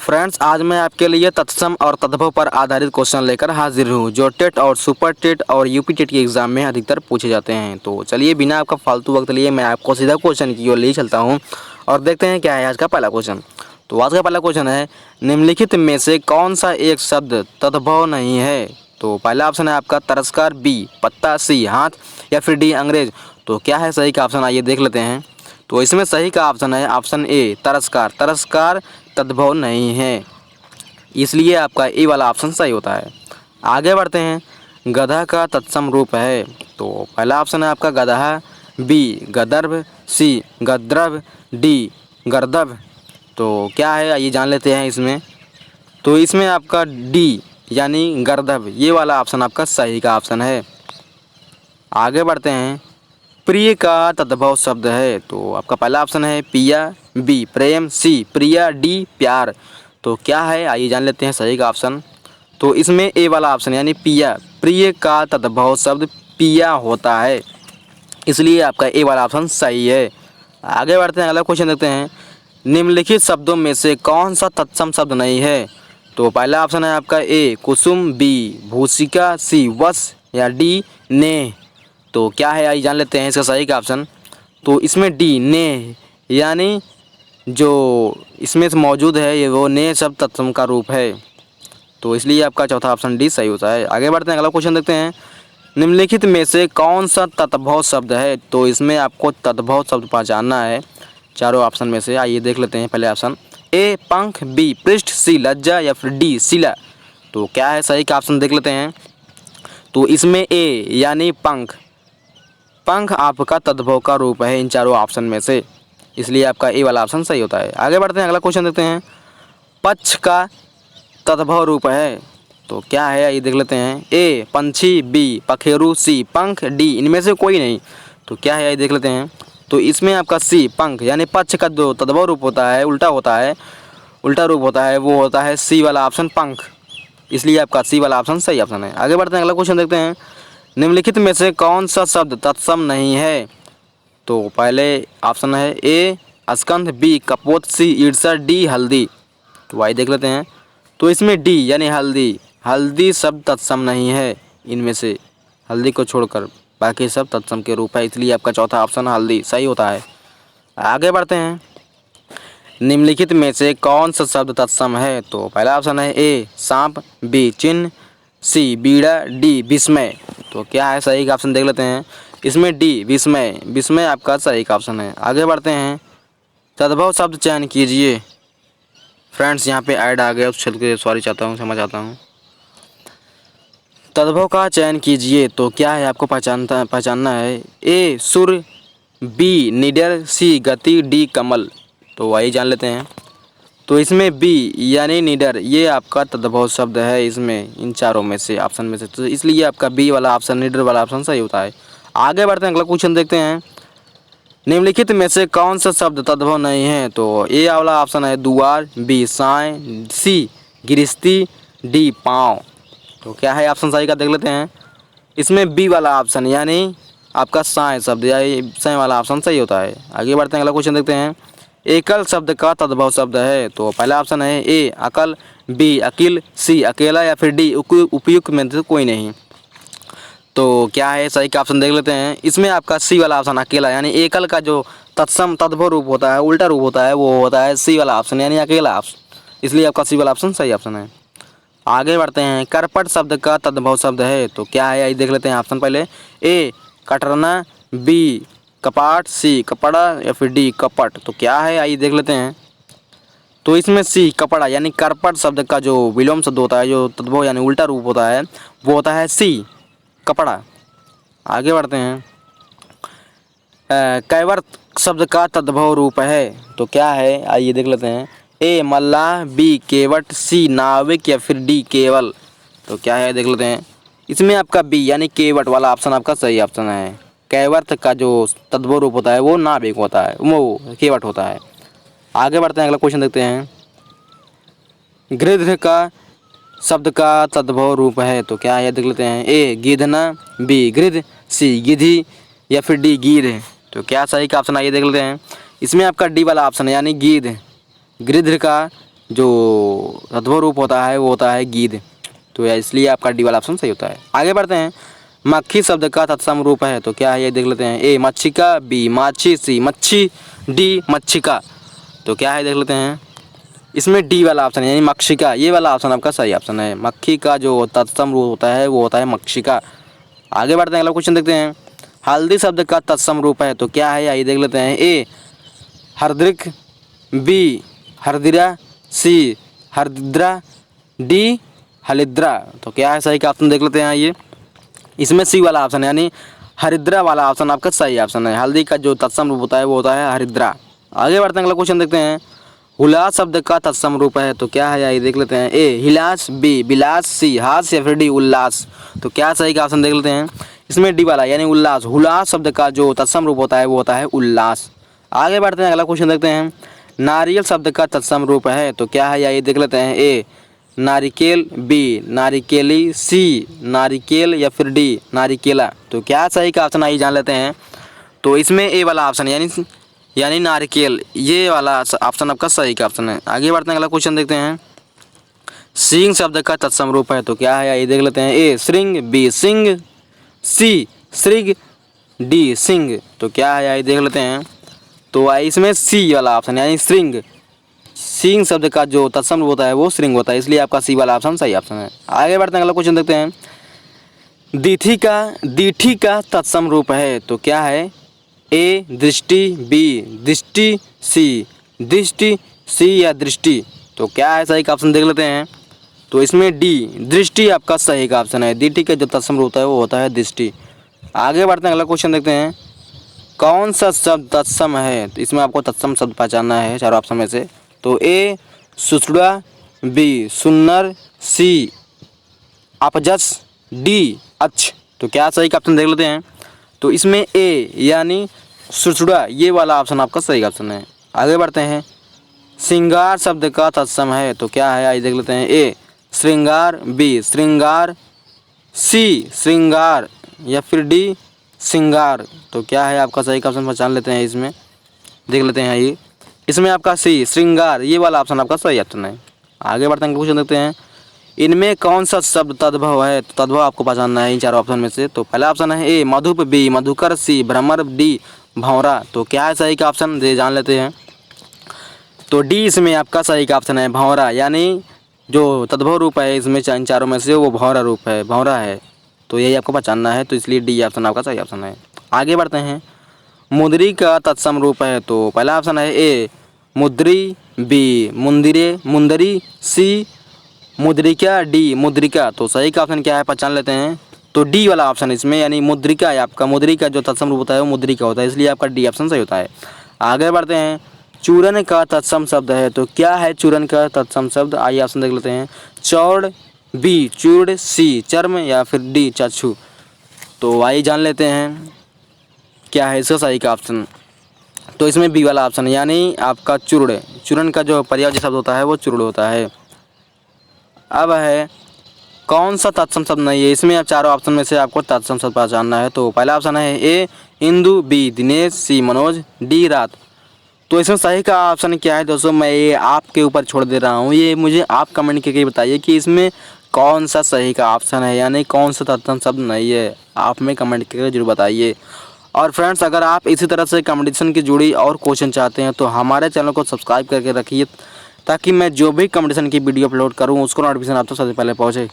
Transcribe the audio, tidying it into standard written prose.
Friends, आज मैं आपके लिए तत्सम और तद्भव पर आधारित क्वेश्चन लेकर हाजिर हूँ जो टेट और सुपर टेट और यूपी टेट के एग्जाम में अधिकतर पूछे जाते हैं। तो चलिए बिना आपका फालतू वक्त लिए मैं आपको सीधा क्वेश्चन की ओर ले चलता हूँ और देखते हैं क्या है आज का पहला क्वेश्चन। तो आज का पहला क्वेश्चन है, निम्नलिखित में से कौन सा एक शब्द तद्भव नहीं है। तो पहला ऑप्शन है आपका तरस्कार, बी पत्ता, सी हाथ या फिर डी अंग्रेज। तो क्या है सही का ऑप्शन, आइए देख लेते हैं। तो इसमें सही का ऑप्शन है ऑप्शन ए तरस्कार। तरस्कार तद्भव नहीं है, इसलिए आपका ए वाला ऑप्शन सही होता है। आगे बढ़ते हैं, गधा का तत्सम रूप है। तो पहला ऑप्शन है आपका गधा, बी गदर्भ, सी गद्रभ, डी गर्दभ। तो क्या है आइए जान लेते हैं इसमें। तो इसमें आपका डी यानी गर्दभ, ये वाला ऑप्शन आपका सही का ऑप्शन है। आगे बढ़ते हैं, प्रिय का तद्भव शब्द है। तो आपका पहला ऑप्शन है पिया, बी प्रेम, सी प्रिया, डी प्यार। तो क्या है आइए जान लेते हैं सही का ऑप्शन। तो इसमें ए वाला ऑप्शन यानी पिया, प्रिय का तद्भव शब्द पिया होता है, इसलिए आपका ए वाला ऑप्शन सही है। आगे बढ़ते हैं, अगला क्वेश्चन देखते हैं, निम्नलिखित शब्दों में से कौन सा तत्सम शब्द नहीं है। तो पहला ऑप्शन है आपका ए कुसुम, बी भूसिका, सी वश या डी ने। तो क्या है आइए जान लेते हैं इसका सही का ऑप्शन। तो इसमें डी ने यानी जो इसमें से मौजूद है ये वो ने शब्द तत्सम का रूप है, तो इसलिए आपका चौथा ऑप्शन डी सही होता है। आगे बढ़ते हैं, अगला क्वेश्चन देखते हैं, निम्नलिखित में से कौन सा तद्भव शब्द है। तो इसमें आपको तद्भव शब्द पहचानना है चारों ऑप्शन में से। आइए देख लेते हैं पहले ऑप्शन, ए पंख, बी पृष्ठ, सी लज्जा या फिर डी शिला। तो क्या है सही का ऑप्शन देख लेते हैं। तो इसमें ए यानी पंख, पंख आपका तद्भव का रूप है इन चारों ऑप्शन में से, इसलिए आपका ए वाला ऑप्शन सही होता है। आगे बढ़ते हैं, अगला क्वेश्चन देखते हैं, पक्ष का तद्भव रूप है। तो क्या है ये देख लेते हैं, ए पंछी, बी पखेरु, सी पंख, डी इनमें से कोई नहीं। तो क्या है ये देख लेते हैं। तो इसमें आपका सी पंख यानी पक्ष का जो तद्भव रूप होता है उल्टा रूप होता है वो होता है सी वाला ऑप्शन पंख, इसलिए आपका सी वाला ऑप्शन सही ऑप्शन है। आगे बढ़ते हैं, अगला क्वेश्चन देखते हैं, निम्नलिखित में से कौन सा शब्द तत्सम नहीं है। तो पहले ऑप्शन है ए स्कंध, बी कपोत, सी ईर्षा, डी हल्दी। तो आइए देख लेते हैं। तो इसमें डी यानी हल्दी, हल्दी शब्द तत्सम नहीं है, इनमें से हल्दी को छोड़कर बाकी सब तत्सम के रूप है, इसलिए आपका चौथा ऑप्शन हल्दी सही होता है। आगे बढ़ते हैं, निम्नलिखित में से कौन सा शब्द तत्सम है। तो पहला ऑप्शन है ए सांप, बी चिन्ह, सी बीड़ा, डी विस्मय। तो क्या है सही का ऑप्शन देख लेते हैं। इसमें डी विस्मय, विस्मय आपका सही का ऑप्शन है। आगे बढ़ते हैं, तद्भव शब्द चयन कीजिए। फ्रेंड्स यहाँ पे ऐड आ गया, उस छल के सॉरी चाहता हूँ, क्षमा चाहता हूँ। तद्भव का चयन कीजिए। तो क्या है आपको पहचानना है, ए सुर, बी निडर, सी गति, डी कमल। तो वही जान लेते हैं। तो इसमें बी यानी निडर ये आपका तद्भव शब्द है इसमें इन चारों में से ऑप्शन में से, तो इसलिए आपका बी वाला ऑप्शन निडर वाला ऑप्शन सही होता है। आगे बढ़ते हैं, अगला क्वेश्चन देखते हैं, निम्नलिखित में से कौन सा शब्द तद्भव नहीं है। तो ए वाला ऑप्शन है दुआर, बी साय, सी गिरस्ती, डी पाँव। तो क्या है ऑप्शन सही का देख लेते हैं। इसमें बी वाला ऑप्शन यानी आपका साय शब्द या साय वाला ऑप्शन सही होता है। आगे बढ़ते हैं, अगला क्वेश्चन देखते हैं, एकल शब्द का तद्भव शब्द है। तो पहला ऑप्शन है ए अकल, बी अकिल, सी अकेला या फिर डी उपयुक्त में से कोई नहीं। तो क्या है सही का ऑप्शन देख लेते हैं। इसमें आपका सी वाला ऑप्शन अकेला यानी एकल का जो तत्सम तद्भव रूप होता है उल्टा रूप होता है वो होता है सी वाला ऑप्शन यानी अकेला ऑप्शन, इसलिए आपका सी वाला ऑप्शन सही ऑप्शन है। आगे बढ़ते हैं, करपट शब्द का तद्भव शब्द है। तो क्या है ये देख लेते हैं ऑप्शन पहले, ए कटरना, बी कपाट, सी कपड़ा या फिर डी कपट। तो क्या है आइए देख लेते हैं। तो इसमें सी कपड़ा यानी करपट शब्द का जो विलोम शब्द होता है जो तद्भव यानी उल्टा रूप होता है वो होता है सी कपड़ा। आगे बढ़ते हैं, कैवर्त शब्द का तद्भव रूप है। तो क्या है आइए देख लेते हैं, ए मल्लाह, बी केवट, सी नाविक या फिर डी केवल। तो क्या है देख लेते हैं। इसमें आपका बी यानी केवट वाला ऑप्शन आपका सही ऑप्शन है। कैवर्त का जो तद्भव रूप होता है वो नाविक होता है, वो केवट होता है। आगे बढ़ते हैं, अगला क्वेश्चन देखते हैं, गृध्र का शब्द का तद्भव रूप है। तो क्या है देख लेते हैं, ए गिधना, बी गृध, सी गिधी या फिर डी गीध। तो क्या सही का ऑप्शन आइए देख लेते हैं। इसमें आपका डी वाला ऑप्शन है यानी गीध, गृध्र का जो तद्भव रूप होता है वो होता है गीध। तो इसलिए आपका डी वाला ऑप्शन सही होता है। आगे बढ़ते हैं। मक्खी शब्द का तत्सम रूप है तो क्या है ये देख लेते हैं। ए मच्छिका, बी माछी, सी मच्छी, डी मच्छिका। तो क्या है देख लेते हैं। इसमें डी वाला ऑप्शन यानी मक्षिका, ये वाला ऑप्शन आपका सही ऑप्शन है। मक्खी का जो तत्सम रूप होता है वो होता है मक्षिका। आगे बढ़ते हैं, अगला क्वेश्चन देखते हैं। हल्दी शब्द का तत्सम रूप है तो क्या है आइए देख लेते हैं। ए हरदृक, बी हरदिरा, सी हरद्रा, डी हलिद्रा। तो क्या है सही का ऑप्शन देख लेते हैं आइए। इसमें सी वाला ऑप्शन यानी हरिद्रा वाला ऑप्शन आपका सही ऑप्शन है। हल्दी का जो तत्सम रूप होता है वो होता है हरिद्रा। आगे बढ़ते हैं, अगला क्वेश्चन देखते हैं। हुलास शब्द का तत्सम रूप है तो क्या है आइए देख लेते हैं। ए हिलास, बी बिलास, सी हास या फिर डी उल्लास। तो क्या सही का ऑप्शन देख लेते हैं। इसमें डी वाला यानी उल्लास। हुलास शब्द का जो तत्सम रूप होता है वो होता है उल्लास। आगे बढ़ते हैं, अगला क्वेश्चन देखते हैं। नारियल शब्द का तत्सम रूप है तो क्या है आइए देख लेते हैं। ए नारिकेल, बी नारिकेली, सी नारिकेल या फिर डी नारिकेला। तो क्या सही का ऑप्शन आइए जान लेते हैं। तो इसमें ए वाला ऑप्शन यानी नारिकेल, ये वाला ऑप्शन आपका सही का ऑप्शन है। आगे बढ़ते हैं, अगला क्वेश्चन देखते हैं। सिंह शब्द का तत्सम रूप है तो क्या है आइए देख लेते हैं। ए श्रृंग, बी सिंह, सी श्रृंग, डी सिंह। तो क्या है आइए देख लेते हैं। तो इसमें सी वाला ऑप्शन यानी श्रृंग। सिंह शब्द का जो तत्सम रूप होता है वो श्रृंग होता है, इसलिए आपका सी वाला ऑप्शन सही ऑप्शन है। आगे बढ़ते हैं, अगला क्वेश्चन देखते हैं। दीठी का तत्सम रूप है तो क्या है। ए दृष्टि, बी दृष्टि, सी या दृष्टि। तो क्या है सही का ऑप्शन देख लेते हैं। तो इसमें डी दृष्टि आपका सही का ऑप्शन है। दीठी का जो तत्सम रूप होता है वो होता है दृष्टि। आगे बढ़ते हैं, अगला क्वेश्चन देखते हैं। कौन सा शब्द तत्सम है तो इसमें आपको तत्सम शब्द पहचानना है चारों ऑप्शन में से। तो ए सुसुड़ा, बी सुन्नर, सी अपजस, डी अच्छ। तो क्या सही का ऑप्शन देख लेते हैं। तो इसमें ए यानी सुसुड़ा, ये वाला ऑप्शन आपका सही ऑप्शन है। आगे बढ़ते हैं। श्रृंगार शब्द का तत्सम है तो क्या है आइए देख लेते हैं। ए श्रृंगार, बी श्रृंगार, सी श्रृंगार या फिर डी श्रृंगार। तो क्या है आपका सही का ऑप्शन पहचान लेते हैं, इसमें देख लेते हैं आइए। इसमें आपका सी श्रृंगार, ये वाला ऑप्शन आपका सही ऑप्शन है। आगे बढ़ते हैं, क्वेश्चन देखते हैं। इनमें कौन सा शब्द तद्भव है तो तद्भव आपको पहचानना है इन चारों ऑप्शन में से। तो पहला ऑप्शन है ए मधुप, बी मधुकर, सी भ्रमर, डी भंवरा। तो क्या है सही का ऑप्शन दे जान लेते हैं। तो डी इसमें आपका सही का ऑप्शन है भंवरा, यानी जो तद्भव रूप है इसमें इन चारों में से वो भंवरा रूप है, भंवरा है। तो यही आपको पहचानना है, तो इसलिए डी ऑप्शन आपका सही ऑप्शन है। आगे बढ़ते हैं। मुद्री का तत्सम रूप है तो पहला ऑप्शन है ए मुद्री, बी मुंदिरे मुंदरी, सी मुद्रिका, डी मुद्रिका। तो सही का ऑप्शन क्या है पहचान लेते हैं। तो डी वाला ऑप्शन इसमें यानी मुद्रिका है आपका। मुद्रिका जो तत्सम रूप होता है वो मुद्रिका होता है, इसलिए आपका डी ऑप्शन सही होता है। आगे बढ़ते हैं। चूरन का तत्सम शब्द है तो क्या है चूरन का तत्सम शब्द आइए ऑप्शन देख लेते हैं। चौड़, बी चूड़, सी चर्म या फिर डी चक्षु। तो आइए जान लेते हैं क्या है इसका सही का ऑप्शन। तो इसमें बी वाला ऑप्शन यानी आपका चूर्ण। चूर्ण का जो पर्यायवाची शब्द होता है वो चूर्ण होता है। अब है कौन सा तत्सम शब्द नहीं है, इसमें आप चारों ऑप्शन में से आपको तत्सम शब्द पहचानना है। तो पहला ऑप्शन है ए इंदु, बी दिनेश, सी मनोज, डी रात। तो इसमें सही का ऑप्शन क्या है दोस्तों, मैं ये आपके ऊपर छोड़ दे रहा हूँ। ये मुझे आप कमेंट करके बताइए कि इसमें कौन सा सही का ऑप्शन है, यानी कौन सा तत्सम शब्द नहीं है। आप में कमेंट करके जरूर बताइए। और फ्रेंड्स अगर आप इसी तरह से कंपटीशन की जुड़ी और क्वेश्चन चाहते हैं तो हमारे चैनल को सब्सक्राइब करके रखिए, ताकि मैं जो भी कंपटीशन की वीडियो अपलोड करूं उसको नोटिफिकेशन आप तक सबसे पहले पहुंचे।